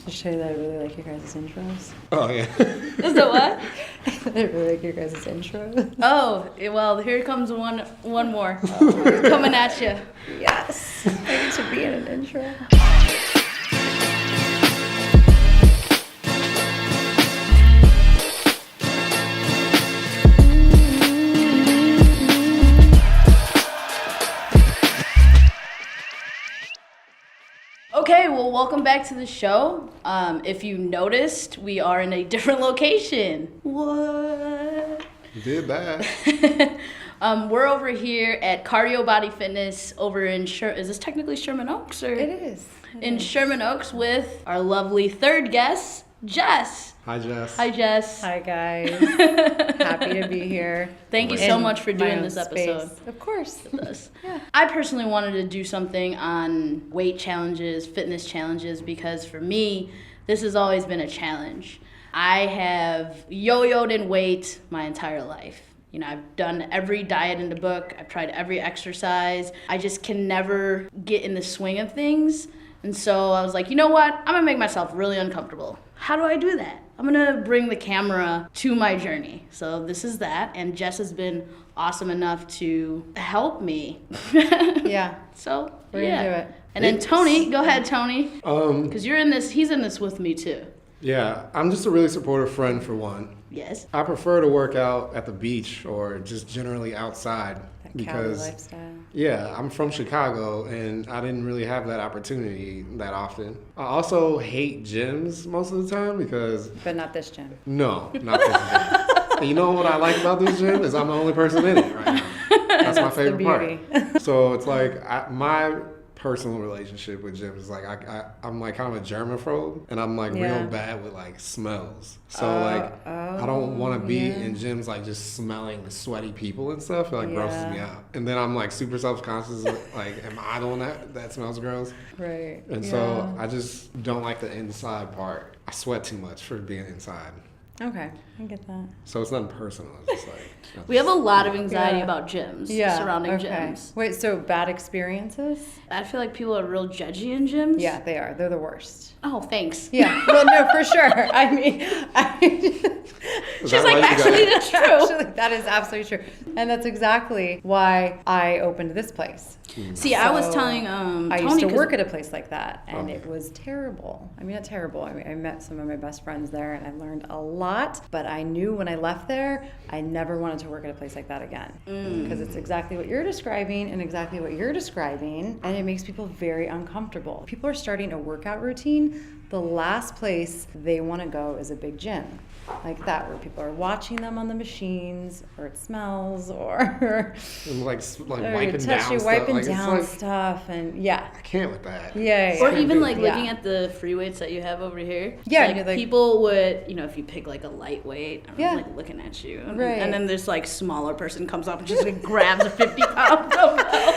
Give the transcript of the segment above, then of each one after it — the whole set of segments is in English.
Just show you that I really like your guys' intros. Oh, yeah. Is that what? I really like your guys' intros. Oh, well, here comes one more. Coming at you. Yes. I need to be in an intro. Okay, well, welcome back to the show. If you noticed, we are in a different location. What? You did that. We're over here at CardioBody Fitness over in is this technically Sherman Oaks? Or? It is. In Sherman Oaks with our lovely third guest, Jess. Hi, Jess. Hi, Jess. Hi, guys. Happy to be here. Thank you so much for doing this episode. Of course. With us. Yeah. I personally wanted to do something on weight challenges, fitness challenges, because for me, this has always been a challenge. I have yo-yoed in weight my entire life. You know, I've done every diet in the book. I've tried every exercise. I just can never get in the swing of things. And so I was like, you know what? I'm gonna make myself really uncomfortable. How do I do that? I'm gonna bring the camera to my journey. So this is that, and Jess has been awesome enough to help me. Yeah. So We're gonna do it. And then Tony, go ahead, Tony. Because you're in this, he's in this with me too. Yeah, I'm just a really supportive friend for one. Yes. I prefer to work out at the beach or just generally outside. That Cali lifestyle. Yeah, I'm from Chicago and I didn't really have that opportunity that often. I also hate gyms most of the time because... But not this gym. No, not this gym. And you know what I like about this gym is I'm the only person in it right now. That's my favorite part. So it's like my personal relationship with gyms is like I'm like kind of a germaphobe and I'm like real bad with like smells. So I don't want to be in gyms like just smelling sweaty people and stuff. It like grosses me out. And then I'm like super self-conscious. Like, am I the one that smells gross? Right. And so I just don't like the inside part. I sweat too much for being inside. Okay, I get that. So it's nothing personal. It's just like We have a lot of anxiety about gyms, surrounding gyms. Wait, so bad experiences? I feel like people are real judgy in gyms. Yeah, they are. They're the worst. Oh, thanks. Yeah, well, no, for sure. I mean she's like, actually, that's true. Actually, that is absolutely true. And that's exactly why I opened this place. See, I was telling I Tony, used to work at a place like that, and it was terrible. I mean, not terrible. I mean, I met some of my best friends there, and I learned a lot. But I knew when I left there, I never wanted to work at a place like that again. Because it's exactly what you're describing, and it makes people very uncomfortable. People are starting a workout routine. The last place they want to go is a big gym. Like that, where people are watching them on the machines, or it smells, or like wiping down stuff, and I can't with that. Yeah. Or even like looking at the free weights that you have over here. Yeah, like people would, if you pick like a lightweight, I'm like looking at you, and then this like smaller person comes up and just like grabs a 50-pound dumbbell,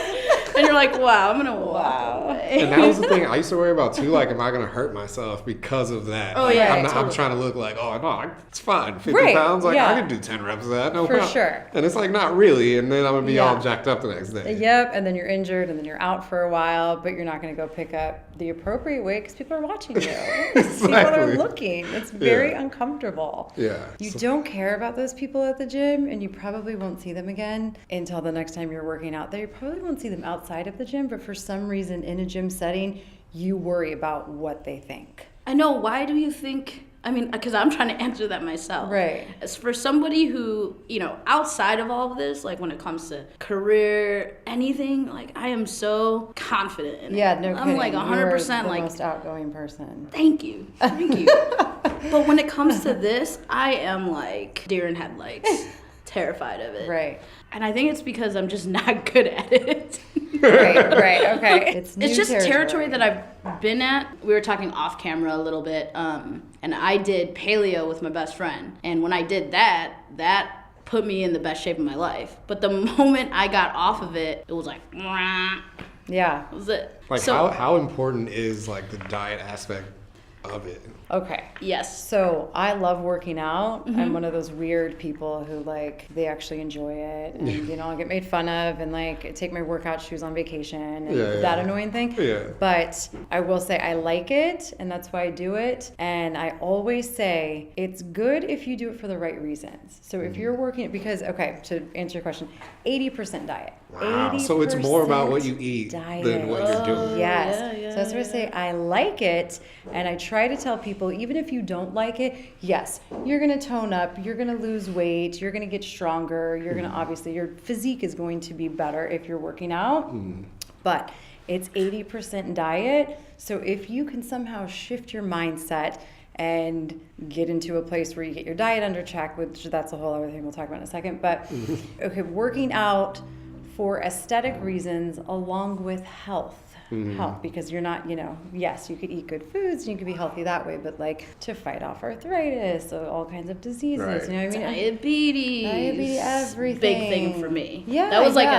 and you're like, wow, I'm gonna walk away. And that was the thing I used to worry about too. Like, am I gonna hurt myself because of that? Oh yeah, I'm trying to look like, oh no, it's fine. 50 pounds, like I can do 10 reps of that, no problem. For sure. And it's like not really, and then I'm gonna be all jacked up the next day. Yep, and then you're injured, and then you're out for a while, but you're not gonna go pick up the appropriate weight because people are watching you. Exactly. People are looking. It's very uncomfortable. Yeah. You don't care about those people at the gym, and you probably won't see them again until the next time you're working out there. You probably won't see them outside of the gym, but for some reason in a gym setting, you worry about what they think. I know. Why do you think? I mean, because I'm trying to answer that myself. Right. As for somebody who, outside of all of this, like when it comes to career, anything, like I am so confident in it. Yeah, no I'm kidding. like 100% You're the like most outgoing person. Thank you. But when it comes to this, I am like deer in headlights, terrified of it. Right. And I think it's because I'm just not good at it. Right, okay. It's just territory that I've been at. We were talking off camera a little bit, and I did paleo with my best friend. And when I did that put me in the best shape of my life. But the moment I got off of it, it was like, yeah. That was it. Like, so, how important is like the diet aspect of it. Okay. Yes. So I love working out. I'm one of those weird people who like they actually enjoy it, and you know I get made fun of, and like take my workout shoes on vacation, and that annoying thing. Yeah. But I will say I like it, and that's why I do it. And I always say it's good if you do it for the right reasons. So if you're working, because okay, to answer your question, 80% diet. Wow. So it's more about what you eat than what you're doing. Yes. So that's why I say I like it, and I try to tell people, even if you don't like it, yes, you're going to tone up, you're going to lose weight, you're going to get stronger, you're going to obviously, your physique is going to be better if you're working out, but it's 80% diet. So if you can somehow shift your mindset and get into a place where you get your diet under check, which that's a whole other thing we'll talk about in a second, but okay, working out for aesthetic reasons along with health, because you're not, you know, yes, you could eat good foods and you could be healthy that way, but like to fight off arthritis, so all kinds of diseases, you know what I mean? Diabetes, everything. Big thing for me. Yeah, that was like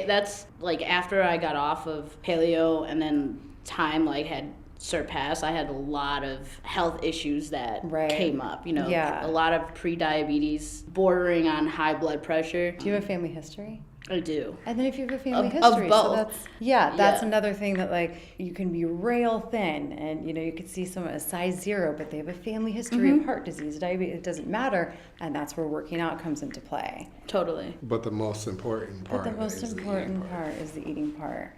that's like after I got off of paleo and then time like had surpassed, I had a lot of health issues that came up, you know, a lot of pre-diabetes, bordering on high blood pressure. Do you have a family history? I do. And then if you have a family history, of both. so that's another thing that like you can be rail thin, and you know you could see someone a size 0, but they have a family history of heart disease, diabetes. It doesn't matter, and that's where working out comes into play. Totally. But the most important part. Is the eating part.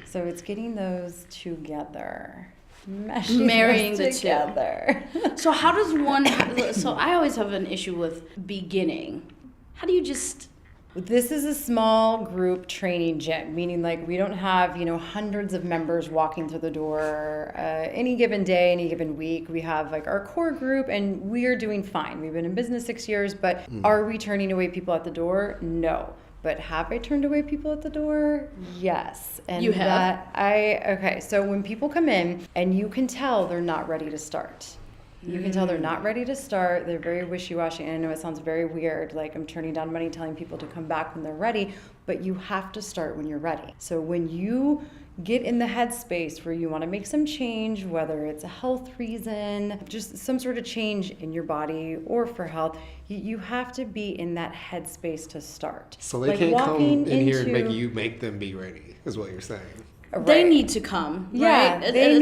So it's getting those together. Marrying the together. So how does one? So I always have an issue with beginning. How do you just? This is a small group training gym, meaning like we don't have, you know, hundreds of members walking through the door any given day, any given week. We have like our core group, and we are doing fine. We've been in business 6 years, but are we turning away people at the door? No. But have I turned away people at the door? Yes. And you have? Okay, so when people come in and you can tell they're not ready to start. You can tell they're not ready to start. They're very wishy-washy. And I know it sounds very weird, like I'm turning down money telling people to come back when they're ready, but you have to start when you're ready. So when you get in the headspace where you want to make some change, whether it's a health reason, just some sort of change in your body or for health, you have to be in that headspace to start. So they can't come in here and make them be ready, is what you're saying. They need to come. Yeah, right? they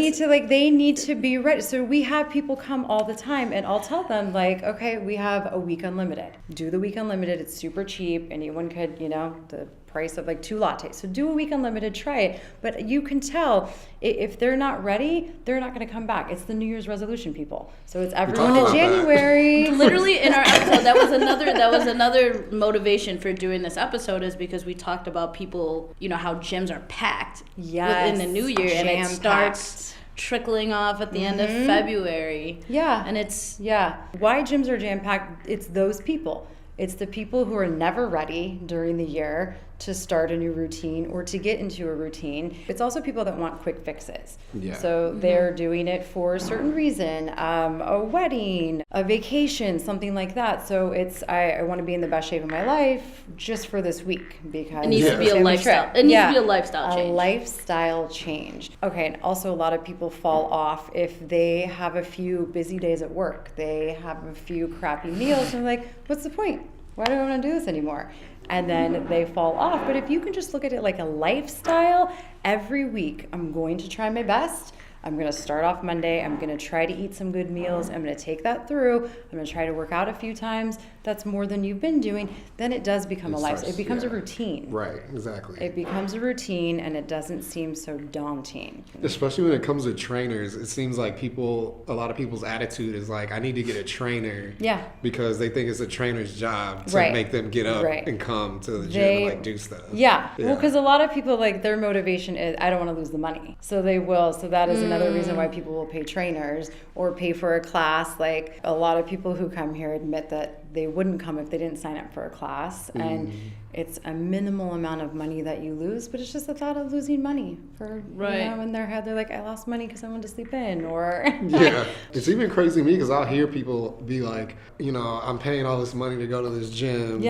need to be ready. So we have people come all the time, and I'll tell them like, okay, we have a week unlimited. Do the week unlimited. It's super cheap. Anyone could, you know, the price of like 2 lattes. So do a week unlimited, try it. But you can tell if they're not ready, they're not going to come back. It's the New Year's resolution people. So it's everyone in January. Literally in our episode, that was another motivation for doing this episode, is because we talked about people, you know, how gyms are packed within the new year, and it starts trickling off at the end of February. Yeah. And it's why gyms are jam-packed, it's those people. It's the people who are never ready during the year to start a new routine or to get into a routine. It's also people that want quick fixes. Yeah. So they're doing it for a certain reason, a wedding, a vacation, something like that. So it's, I want to be in the best shape of my life just for this week, because it needs to be a lifestyle. It needs to be a lifestyle change. A lifestyle change. Okay, and also a lot of people fall off if they have a few busy days at work. They have a few crappy meals, and they're like, what's the point? Why do I want to do this anymore? And then they fall off. But if you can just look at it like a lifestyle, every week I'm going to try my best. I'm going to start off Monday. I'm going to try to eat some good meals. I'm going to take that through. I'm going to try to work out a few times. That's more than you've been doing. Then it does become a lifestyle. It becomes a routine. Right, exactly. It becomes a routine, and it doesn't seem so daunting. Especially when it comes to trainers, it seems like a lot of people's attitude is like, I need to get a trainer. Yeah. Because they think it's a trainer's job to make them get up and come to the gym and like do stuff. Yeah. Well, because a lot of people, like, their motivation is, I don't want to lose the money. So they will. So that is another reason why people will pay trainers or pay for a class. Like, a lot of people who come here admit that they wouldn't come if they didn't sign up for a class, and it's a minimal amount of money that you lose, but it's just the thought of losing money for, you know, in their head, they're like, I lost money because I wanted to sleep in, or... Yeah, it's even crazy to me because I'll hear people be like, you know, I'm paying all this money to go to this gym,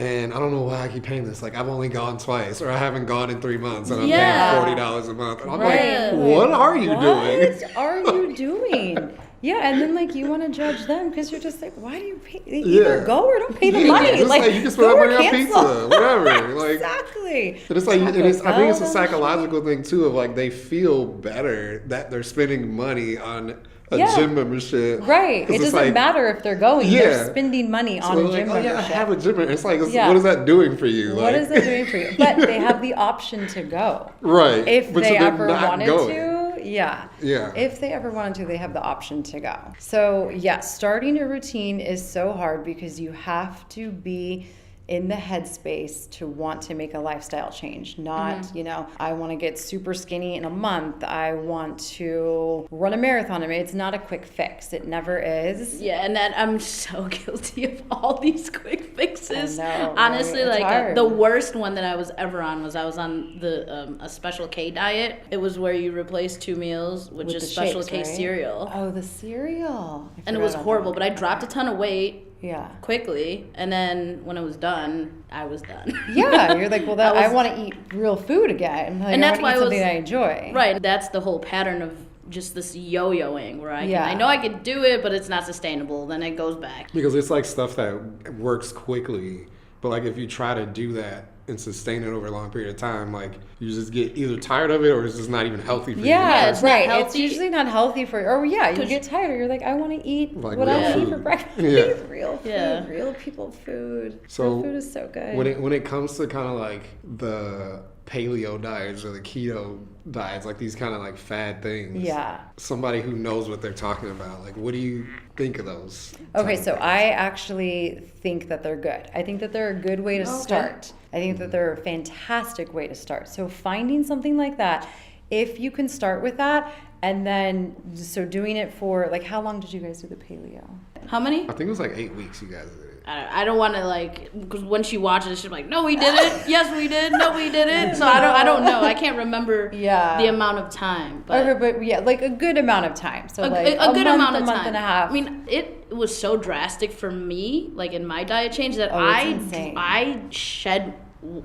and I don't know why I keep paying this. Like, I've only gone twice, or I haven't gone in 3 months, and I'm Yeah. paying $40 a month. And I'm Right. like, what are you doing? What are you doing? Yeah, and then like you want to judge them because you're just like, why do you pay? Yeah. Either go or don't pay the Yeah, money. just like you can spend go that or money on cancel. pizza, whatever. Like, exactly. and it's like, and it's, I think it's a Taco Bell, psychological thing too of like they feel better that they're spending money on a Yeah. gym membership. Right. 'Cause It it's doesn't like, matter if they're going. Yeah. They're spending money So on they're a gym like, oh yeah, I membership. have a gym membership. It's like, Yeah. what is that doing for you? What Like, is that doing for you? But they have the option to go. Right. If But they so they're ever not wanted going. to, yeah. Yeah. If they ever wanted to, they have the option to go. So, yeah, starting a routine is so hard because you have to be in the headspace to want to make a lifestyle change. Not, you know, I want to get super skinny in a month. I want to run a marathon. I mean, it's not a quick fix. It never is. Yeah, and that I'm so guilty of all these quick fixes. I know, Honestly, right? It's like hard. the worst one that I was ever on was I was on the a Special K diet. It was where you replace 2 meals with With just the Special shakes, K right? cereal. Oh, the cereal. I And it forgot was about horrible, that. but I dropped a ton of weight Yeah. quickly, and then when it was done, I was done. Yeah, you're like, well, that, I was- want to eat real food again. Like, And I that's wanna eat why I something was- I enjoy. Right, that's the whole pattern of just this yo-yoing where Yeah. I know I could do it, but it's not sustainable. Then it goes back. Because it's like stuff that works quickly, but like if you try to do that and sustain it over a long period of time, like you just get either tired of it or it's just not even healthy for you. Yeah, it's not right. It's healthy. usually not healthy for you. Or yeah, you 'Cause- get tired. Or you're like, I want to eat Like what I real want to eat food. for breakfast. Yeah. Real food, Yeah. real people food. So real food is so good. When it comes to kind of like the paleo diets or the keto diets, like these kind of like fad things. Yeah. Somebody who knows what they're talking about, like what do you think of those? Okay, type of so things? I actually think that they're good. I think that they're a good way to start. I think that they're a fantastic way to start. So finding something like that, if you can start with that, and then so doing it for like, how long did you guys do the paleo? How many? I think it was like 8 weeks you guys did it. I don't want to like, because when she watches, she's like, no, we did it. Yes, we did. No, we did it. So I don't know. I can't remember Yeah. the amount of time. But Okay, but yeah, like a good amount of time. So like a good month, amount of a time. month and a half. I mean, it was so drastic for me, like in my diet change, that Oh, it's insane. I shed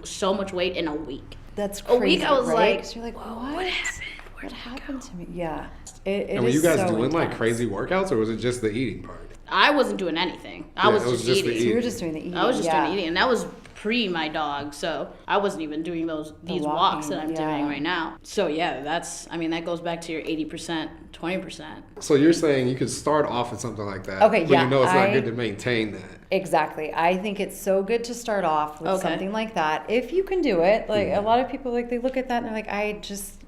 so much weight in a week. That's A crazy. week I was right? like, 'Cause you're like, "Whoa, what happened? What happened to me? Yeah. It And were is you guys so doing like intense. crazy workouts or was it just the eating part? I wasn't doing anything. I Yeah, was it was just just the eating. So you were just doing the eating. I was just yeah. doing eating, and that was pre my dog, so I wasn't even doing these walks that I'm walking, yeah. doing right now. So yeah, that goes back to your 80%, 20%. So you're saying you could start off with something like that. Okay, but yeah, you know it's not I- good to maintain that. Exactly. I think it's so good to start off with Okay. something like that. If you can do it, like a lot of people, like they look at that and they're like,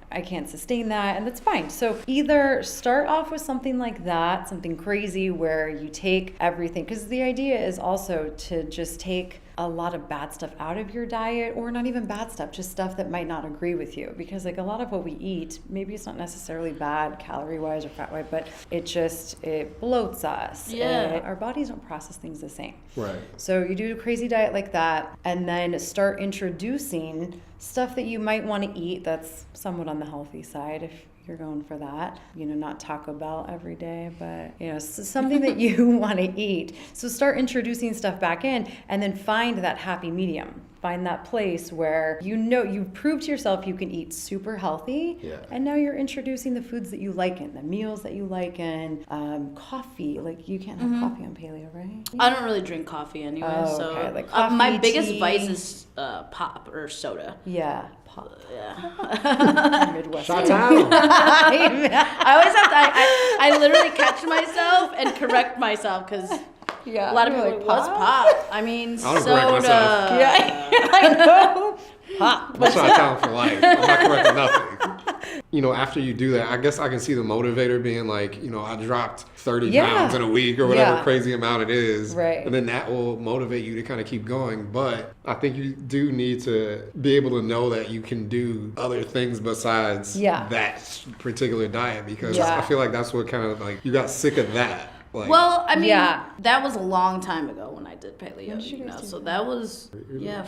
I can't sustain that, and that's fine. So either start off with something like that, something crazy where you take everything, because the idea is also to just take a lot of bad stuff out of your diet, or not even bad stuff, just stuff that might not agree with you. Because like a lot of what we eat, maybe it's not necessarily bad calorie wise or fat wise, but it bloats us. Yeah. Our bodies don't process things the same. Right. So you do a crazy diet like that, and then start introducing stuff that you might want to eat that's somewhat on the healthy side if you're going for that. You know, not Taco Bell every day, but, you know, something that you want to eat. So start introducing stuff back in, and then find that happy medium. Find that place where you know you've proved to yourself you can eat super healthy, Yeah. and now you're introducing the foods that you like in, the meals that you like in, coffee. Like you can't have coffee on paleo, right? I don't really drink coffee anyway, Oh, so okay, like my coffee, biggest tea. vice is pop or soda. Yeah, pop. Yeah. Midwest. Shot town. I always have to. I literally catch myself and correct myself because Yeah. a lot of you're people like, are like, what's pop? I mean, I don't soda. correct myself. Yeah, I know. Pop. I'm shot town for life. I'm not correcting nothing. You know, after you do that, I guess I can see the motivator being like, you know, I dropped 30 Yeah. pounds in a week or whatever Yeah. crazy amount it is. Right. And then that will motivate you to kind of keep going. But I think you do need to be able to know that you can do other things besides Yeah. that particular diet, because Yeah. I feel like that's what kind of like, you got sick of that. Like, Well, I mean, Yeah. that was a long time ago when I did paleo. When did you guys do So that? that was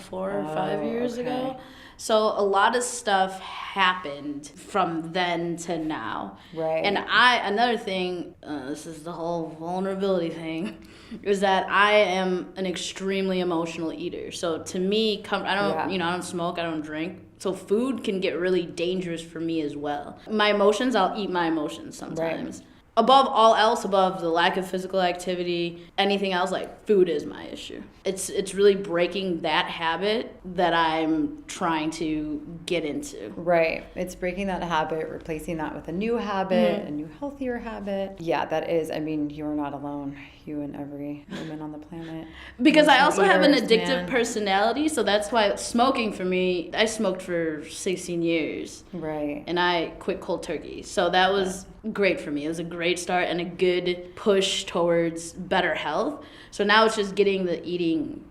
4 or 5 years okay. ago. So a lot of stuff happened from then to now. Right. And another thing, this is the whole vulnerability thing, is that I am an extremely emotional eater. So to me, I don't smoke, I don't drink. So food can get really dangerous for me as well. My emotions, I'll eat my emotions sometimes. Right. Above all else, above the lack of physical activity, anything else, like food is my issue. It's really breaking that habit that I'm trying to get into. Right. It's breaking that habit, replacing that with a new habit, a new healthier habit. Yeah, that is, I mean, you're not alone. You and every woman on the planet. Because I also have an eaters, addictive personality, so that's why smoking for me, I smoked for 16 years. Right. And I quit cold turkey. So that was great for me. It was a great start and a good push towards better health. So now it's just getting the eating,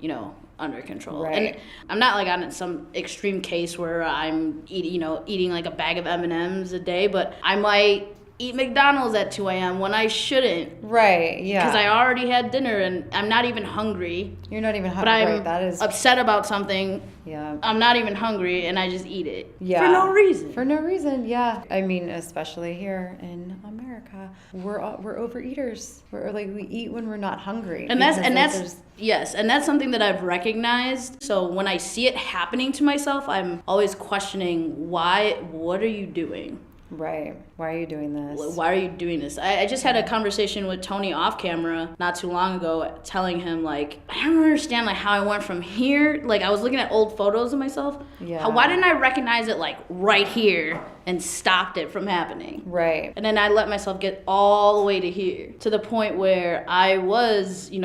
under control. Right. And I'm not like on some extreme case where I'm eating like a bag of M&Ms a day, but I might eat McDonald's at 2 a.m. when I shouldn't. Right, yeah. Because I already had dinner and I'm not even hungry. You're not even hungry. But I'm right, that is upset about something. Yeah. I'm not even hungry and I just eat it. Yeah. For no reason. For no reason, yeah. I mean, especially here in America, we're overeaters. We eat when we're not hungry. And that's something that I've recognized. So when I see it happening to myself, I'm always questioning what are you doing? Right. Why are you doing this? Why are you doing this? I just had a conversation with Tony off camera not too long ago, telling him, like, I don't understand, like, how I went from here. Like, I was looking at old photos of myself. Yeah. Why didn't I recognize it, like, right here and stopped it from happening? Right. And then I let myself get all the way to here, to the point where I was, in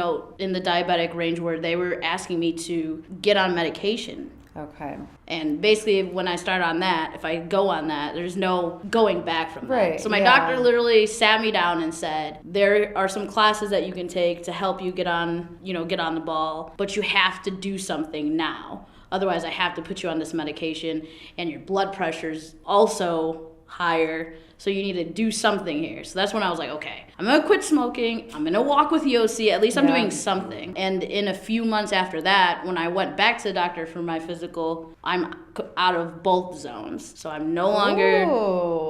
the diabetic range where they were asking me to get on medication. Okay. And basically, when I start on that, if I go on that, there's no going back from that. Right, So my yeah. doctor literally sat me down and said, there are some classes that you can take to help you get on the ball, but you have to do something now. Otherwise, I have to put you on this medication, and your blood pressure's also higher. So you need to do something here. So that's when I was like, okay, I'm going to quit smoking. I'm going to walk with Yossi. At least I'm doing something. And in a few months after that, when I went back to the doctor for my physical, I'm out of both zones. So I'm no longer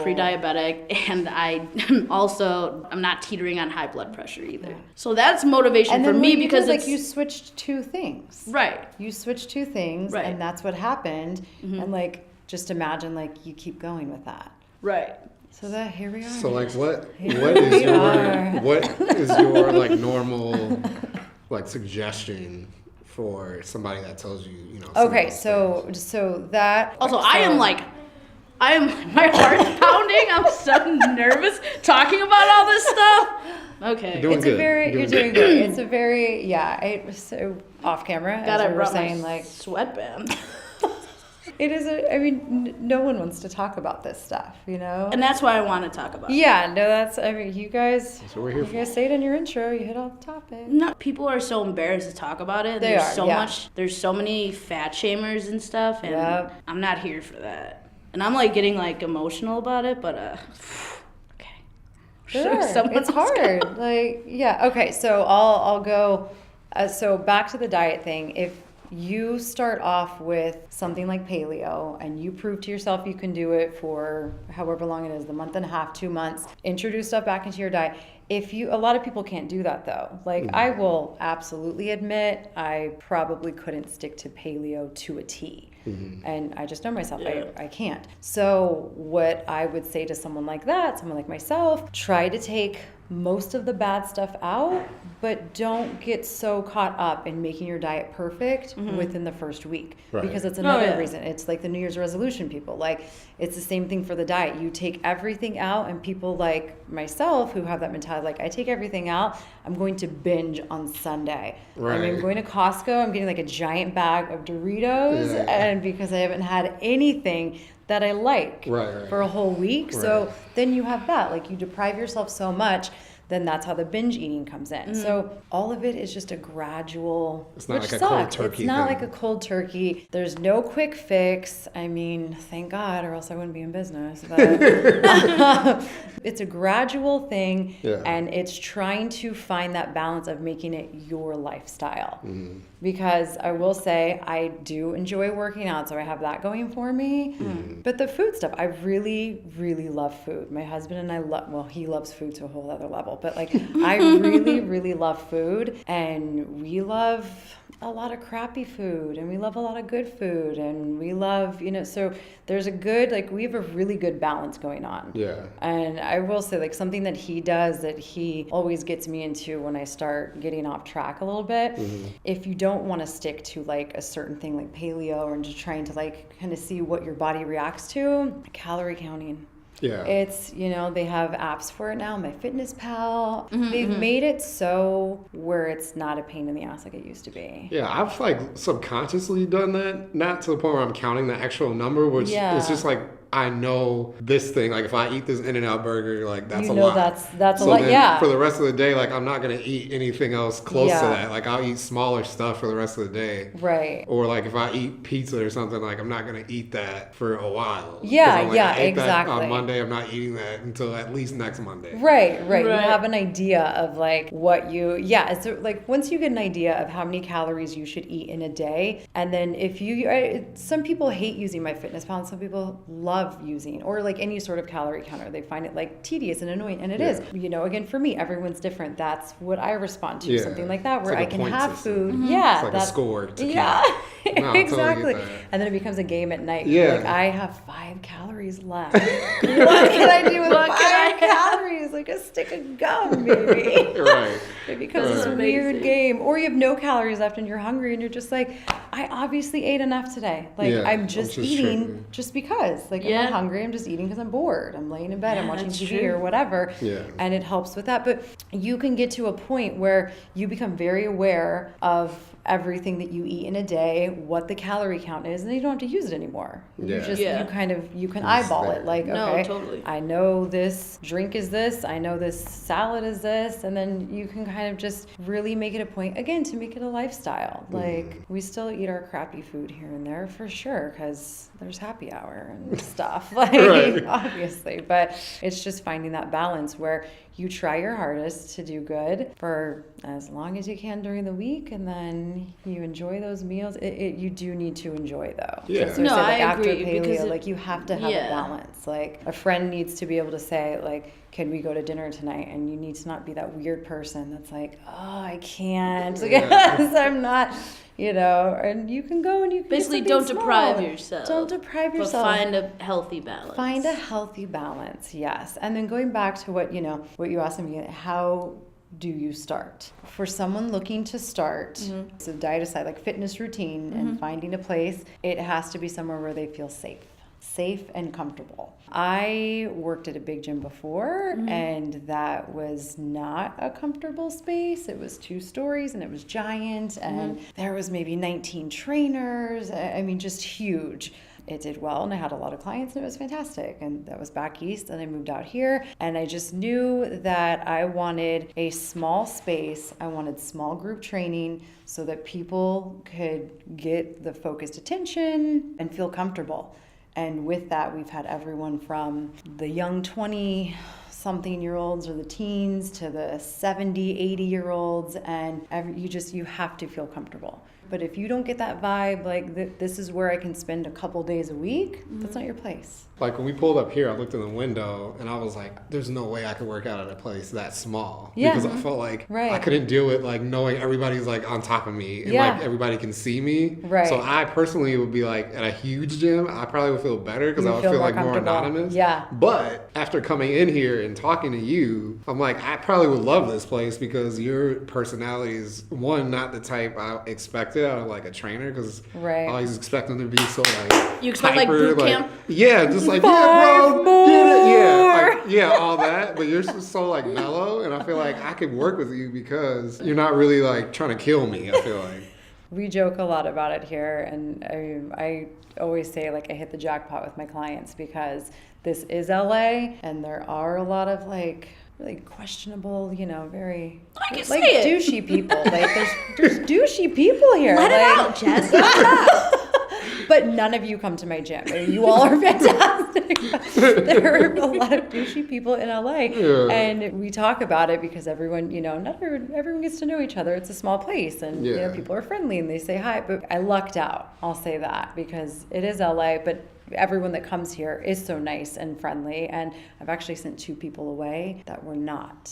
pre-diabetic. And I'm not teetering on high blood pressure either. Yeah. So that's motivation for me because it's you switched two things. Right. You switched two things. Right. And that's what happened. Mm-hmm. And just imagine you keep going with that. Right. So here we are. So what is your normal suggestion for somebody that tells you Okay, so that also I am my heart's pounding. I'm so nervous talking about all this stuff. Okay. You're doing good. It's a very so off camera as we were saying sweatband. It is no one wants to talk about this stuff, And that's why I want to talk about it. Yeah, no, you guys, that's what we're here for. You guys say it in your intro, you hit off the topic. No, people are so embarrassed to talk about it. There's so many fat shamers and stuff, and I'm not here for that. And I'm getting emotional about it, but okay. Sure, it's hard. Okay, so I'll go, so back to the diet thing. If you start off with something like paleo and you prove to yourself you can do it for however long it is, the month and a half, 2 months, introduce stuff back into your diet. A lot of people can't do that though. I will absolutely admit I probably couldn't stick to paleo to a T. Mm-hmm. And I just know myself, I can't. So what I would say to someone like myself, try to take most of the bad stuff out, but don't get so caught up in making your diet perfect within the first week. Right. Because it's another reason. It's like the New Year's resolution people. It's the same thing for the diet. You take everything out, and people like myself who have that mentality, I take everything out, I'm going to binge on Sunday. Right. I'm going to Costco, I'm getting a giant bag of Doritos, and because I haven't had anything that I like for a whole week. Right. So then you have that. You deprive yourself so much then that's how the binge eating comes in. So all of it is just a gradual, it's not which like a cold sucks. turkey It's not thing. like a cold turkey. There's no quick fix. I mean, thank God, or else I wouldn't be in business. But it's a gradual thing, and it's trying to find that balance of making it your lifestyle. Because I will say I do enjoy working out, so I have that going for me. But the food stuff, I really, really love food. My husband and I love, well, he loves food to a whole other level, but like I really, really love food, and we love a lot of crappy food, and we love a lot of good food, and we love, so there's a good, like, we have a really good balance going on. Yeah. And I will say, like, something that he does that he always gets me into when I start getting off track a little bit, if you don't want to stick to like a certain thing like paleo, or just trying to like kind of see what your body reacts to, calorie counting. Yeah. It's, they have apps for it now, MyFitnessPal. They've made it so where it's not a pain in the ass like it used to be. Yeah, I've like subconsciously done that, not to the point where I'm counting the actual number, which is just like, I know this thing, like if I eat this In-N-Out burger, like that's a lot. That's so a lot, then yeah. For the rest of the day, like I'm not going to eat anything else close to Yeah. that. Like I'll eat smaller stuff for the rest of the day. Right. Or like if I eat pizza or something, like I'm not going to eat that for a while. Yeah, 'Cause I'm like, yeah, I ate exactly. that on Monday, I'm not eating that until at least next Monday. Right. You have an idea of like what it's like once you get an idea of how many calories you should eat in a day, and then if some people hate using MyFitnessPal, and some people love using, or like any sort of calorie counter. They find it like tedious and annoying, and it is. Again, for me, everyone's different. That's what I respond to, something like that, where like I can point have system. food. Yeah. It's like a score to keep. Yeah. No, I Exactly. totally get that. And then it becomes a game at night. Yeah. Like, I have 5 calories left. What can I do with 5 calories? Like a stick of gum, maybe. Right. It becomes this weird game. Or you have no calories left and you're hungry and you're just like, I obviously ate enough today. Like, I'm just eating tripping. just because. Like, I'm not hungry. I'm just eating because I'm bored. I'm laying in bed. I'm watching TV or whatever. Yeah. And it helps with that. But you can get to a point where you become very aware of everything that you eat in a day, what the calorie count is, and then you don't have to use it anymore. Yeah. You can eyeball it. Like, okay, totally. I know this drink is this, I know this salad is this, and then you can kind of just really make it a point, again, to make it a lifestyle. Like, we still eat our crappy food here and there for sure, because there's happy hour and stuff, like, obviously, but it's just finding that balance where you try your hardest to do good for as long as you can during the week, and then you enjoy those meals. You do need to enjoy, though. Yeah. So No, I after agree, because paleo, like, you have to have a balance. Like, a friend needs to be able to say, like, can we go to dinner tonight? And you need to not be that weird person that's like, oh, I can't because I'm not, and you can go and you can basically get don't something deprive small. yourself. Don't deprive But yourself. find a healthy balance. Find a healthy balance, yes. And then going back to what you asked me, how do you start? For someone looking to start, so diet aside, like fitness routine and finding a place, it has to be somewhere where they feel safe and comfortable. I worked at a big gym before, and that was not a comfortable space. It was 2 stories and it was giant, and there was maybe 19 trainers. I mean, just huge. It did well, and I had a lot of clients, and it was fantastic. And that was back east, and I moved out here, and I just knew that I wanted a small space. I wanted small group training so that people could get the focused attention and feel comfortable. And with that, we've had everyone from the young 20-something-year-olds or the teens to the 70, 80-year-olds, and you have to feel comfortable. But if you don't get that vibe, like this is where I can spend a couple days a week, that's not your place. Like when we pulled up here, I looked in the window and I was like, there's no way I could work out at a place that small. Yeah. Because I felt like I couldn't deal with like knowing everybody's like on top of me and like everybody can see me. Right. So I personally would be like at a huge gym, I probably would feel better because I would feel like more anonymous. Yeah. But after coming in here and talking to you, I'm like, I probably would love this place because your personality is, one, not the type I expected out of like a trainer, because I always expect them to be so like you expect hyper, like boot camp? Yeah, just like, yeah, bro, get it. Yeah, like, all that. But you're just so like mellow, and I feel like I could work with you because you're not really like trying to kill me, I feel like. We joke a lot about it here, and I always say like I hit the jackpot with my clients because this is LA, and there are a lot of like really questionable, very I can like say it. douchey people. Like there's douchey people here. Let it out, Jess. Let it out. But none of you come to my gym. I mean, you all are fantastic. There are a lot of douchey people in LA, and we talk about it because everyone, not everyone gets to know each other. It's a small place, and people are friendly and they say hi. But I lucked out. I'll say that because it is LA, but everyone that comes here is so nice and friendly, and I've actually sent 2 people away that were not.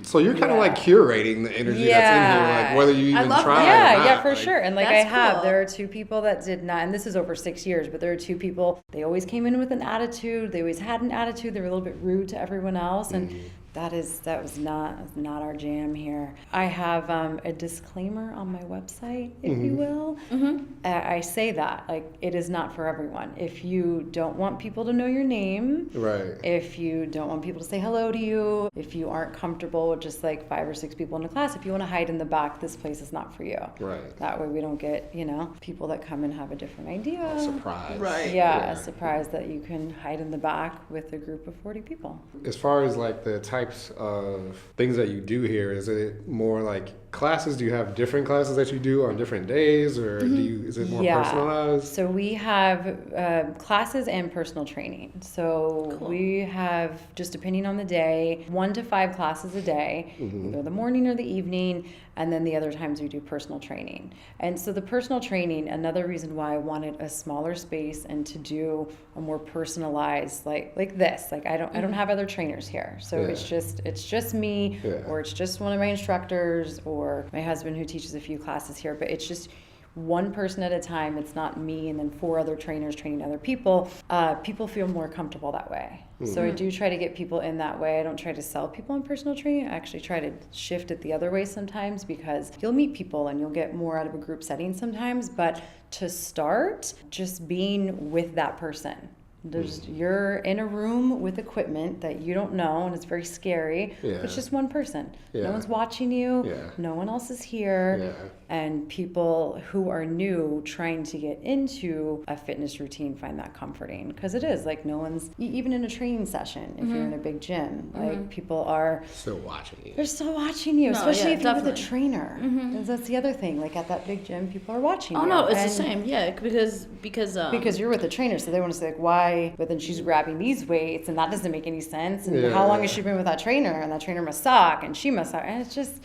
So you're kind of like curating the energy that's in here, like whether you even try or not. Yeah, for sure. And like That's I have, cool. there are 2 people that did not, and this is over 6 years, but there are 2 people, they always came in with an attitude. They always had an attitude. They were a little bit rude to everyone else, and that was not our jam here. I have a disclaimer on my website, if you will. I say that, like, it is not for everyone. If you don't want people to know your name, Right. if you don't want people to say hello to you, if you aren't comfortable with just like 5 or 6 people in a class, if you want to hide in the back, this place is not for you. Right. That way we don't get, people that come and have a different idea. Surprise. Right. Yeah, a surprise that you can hide in the back with a group of 40 people. As far as like the types of things that you do here, is it more like classes? Do you have different classes that you do on different days, or is it more personalized? So we have classes and personal training. So we have, just depending on the day, 1 to 5 classes a day, either the morning or the evening, and then the other times we do personal training. And so the personal training, another reason why I wanted a smaller space and to do a more personalized, like this. Like I don't have other trainers here, so it's just me, or it's just one of my instructors, or my husband who teaches a few classes here. But it's just one person at a time. It's not me and then 4 other trainers training other people. People feel more comfortable that way. So I do try to get people in that way. I don't try to sell people on personal training. I actually try to shift it the other way sometimes, because you'll meet people and you'll get more out of a group setting sometimes. But to start, just being with that person. You're in a room with equipment that you don't know, and it's very scary. It's just one person. No one's watching you. No one else is here. And people who are new trying to get into a fitness routine find that comforting, because it is like no one's, even in a training session, if you're in a big gym, like people are still watching you. They're still watching you, especially if you're with a trainer. That's the other thing. Like at that big gym, people are watching you. Oh no, it's the same. Yeah, because you're with a trainer, so they want to say like, why? But then she's grabbing these weights, and that doesn't make any sense. And how long has she been with that trainer? And that trainer must suck, and she must suck. And it's just,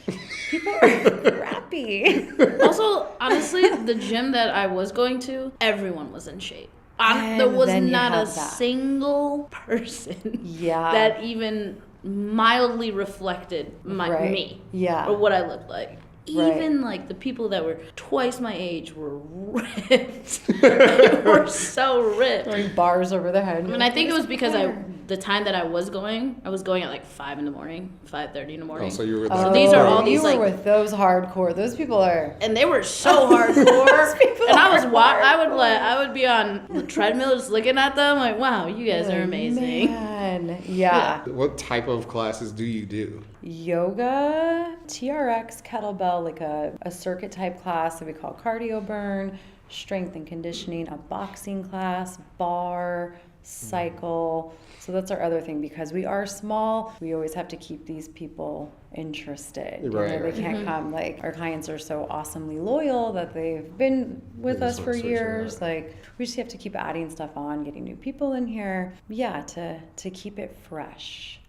people are crappy. Also, honestly, the gym that I was going to, everyone was in shape. There was not a single person that even mildly reflected me or what I looked like. Even like the people that were twice my age were ripped. They were so ripped. Throwing bars over their head. I mean, I think it was because the time that I was going at like 5 in the morning, 5:30 in the morning. Oh, so you were with So these are all these you were with those hardcore. Those people are. And they were so hardcore. And I would be on the treadmill just looking at them like, wow, you guys are amazing. Man. Yeah. What type of classes do you do? Yoga, TRX, kettlebell, like a circuit type class that we call cardio burn, strength and conditioning, a boxing class, bar, cycle. So that's our other thing, because we are small. We always have to keep these people interested. They can't come. Like our clients are so awesomely loyal that they've been with us for years. Like we just have to keep adding stuff on, getting new people in here. Yeah, to keep it fresh.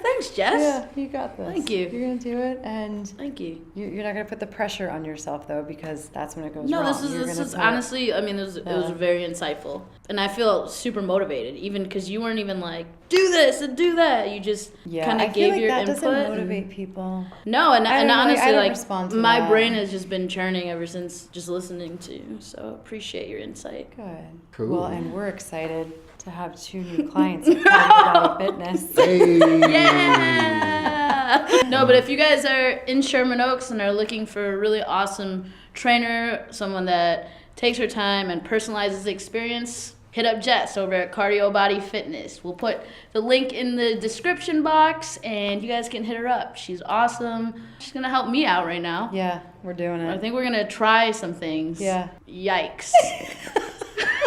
Thanks, Jess. Yeah, you got this. Thank you. You're gonna do it, and thank you. You're not gonna put the pressure on yourself though, because that's when it goes wrong. No, this is honestly. I mean, it was very insightful, and I feel super motivated, even because you weren't even like do this and do that. You just kind of gave your input. Doesn't motivate people. No, and honestly, like my brain has just been churning ever since just listening to you. So appreciate your insight. Good. Cool. Well, and we're excited to have 2 new clients at CardioBody Fitness. Hey. Yeah! No, but if you guys are in Sherman Oaks and are looking for a really awesome trainer, someone that takes her time and personalizes the experience, hit up Jess over at CardioBody Fitness. We'll put the link in the description box, and you guys can hit her up. She's awesome. She's going to help me out right now. Yeah, we're doing it. I think we're going to try some things. Yeah. Yikes.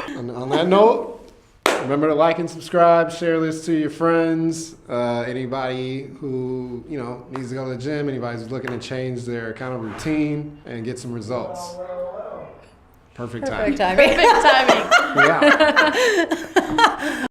On that note, Remember to like and subscribe, share this to your friends, anybody who, needs to go to the gym, anybody who's looking to change their kind of routine and get some results. Perfect timing. Perfect timing. Perfect timing. Yeah.